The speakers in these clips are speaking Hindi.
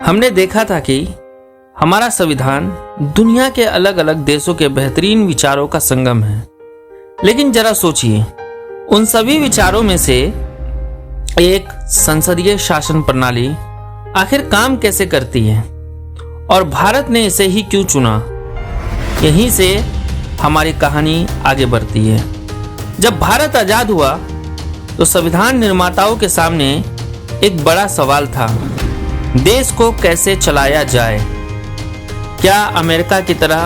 हमने देखा था कि हमारा संविधान दुनिया के अलग अलग देशों के बेहतरीन विचारों का संगम है। लेकिन जरा सोचिए, उन सभी विचारों में से एक संसदीय शासन प्रणाली आखिर काम कैसे करती है और भारत ने इसे ही क्यों चुना? यहीं से हमारी कहानी आगे बढ़ती है। जब भारत आजाद हुआ तो संविधान निर्माताओं के सामने एक बड़ा सवाल था, देश को कैसे चलाया जाए। क्या अमेरिका की तरह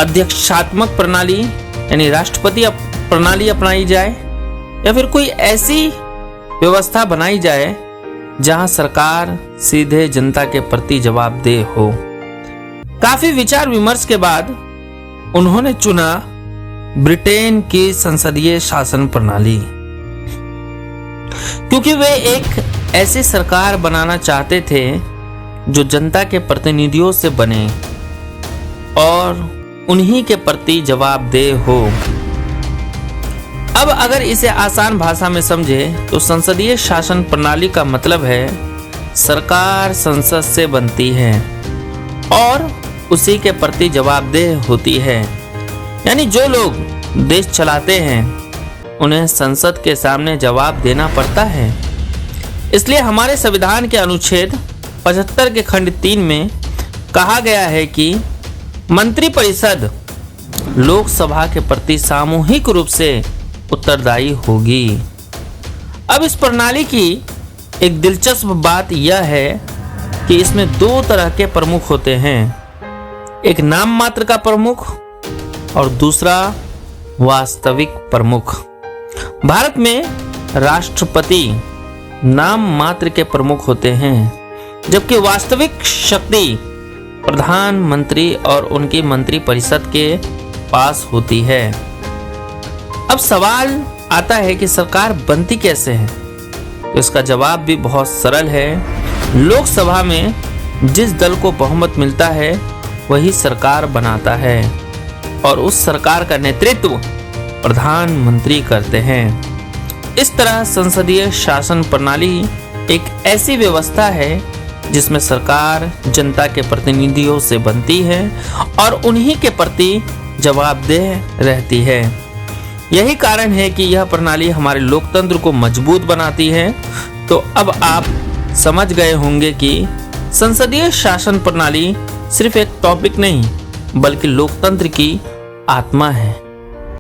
अध्यक्षात्मक प्रणाली यानी राष्ट्रपति प्रणाली अपनाई जाए, या फिर कोई ऐसी व्यवस्था बनाई जाए जहां सरकार सीधे जनता के प्रति जवाबदेह हो? काफी विचार विमर्श के बाद उन्होंने चुना ब्रिटेन की संसदीय शासन प्रणाली, क्योंकि वे एक ऐसी सरकार बनाना चाहते थे जो जनता के प्रतिनिधियों से बने और उन्हीं के प्रति जवाबदेह हो। अब अगर इसे आसान भाषा में समझे तो संसदीय शासन प्रणाली का मतलब है सरकार संसद से बनती है और उसी के प्रति जवाबदेह होती है। यानी जो लोग देश चलाते हैं उन्हें संसद के सामने जवाब देना पड़ता है। इसलिए हमारे संविधान के अनुच्छेद 75 के खंड 3 में कहा गया है कि मंत्रिपरिषद लोकसभा के प्रति सामूहिक रूप से उत्तरदायी होगी। अब इस प्रणाली की एक दिलचस्प बात यह है कि इसमें दो तरह के प्रमुख होते हैं, एक नाम मात्र का प्रमुख और दूसरा वास्तविक प्रमुख। भारत में राष्ट्रपति नाम मात्र के प्रमुख होते हैं, जबकि वास्तविक शक्ति प्रधानमंत्री और उनकी मंत्रिपरिषद के पास होती है। अब सवाल आता है कि सरकार बनती कैसे है? तो इसका जवाब भी बहुत सरल है। लोकसभा में जिस दल को बहुमत मिलता है वही सरकार बनाता है और उस सरकार का नेतृत्व प्रधानमंत्री करते हैं। इस तरह संसदीय शासन प्रणाली एक ऐसी व्यवस्था है जिसमें सरकार जनता के प्रतिनिधियों से बनती है और उन्हीं के प्रति जवाबदेह रहती है। यही कारण है कि यह प्रणाली हमारे लोकतंत्र को मजबूत बनाती है। तो अब आप समझ गए होंगे कि संसदीय शासन प्रणाली सिर्फ एक टॉपिक नहीं बल्कि लोकतंत्र की आत्मा है।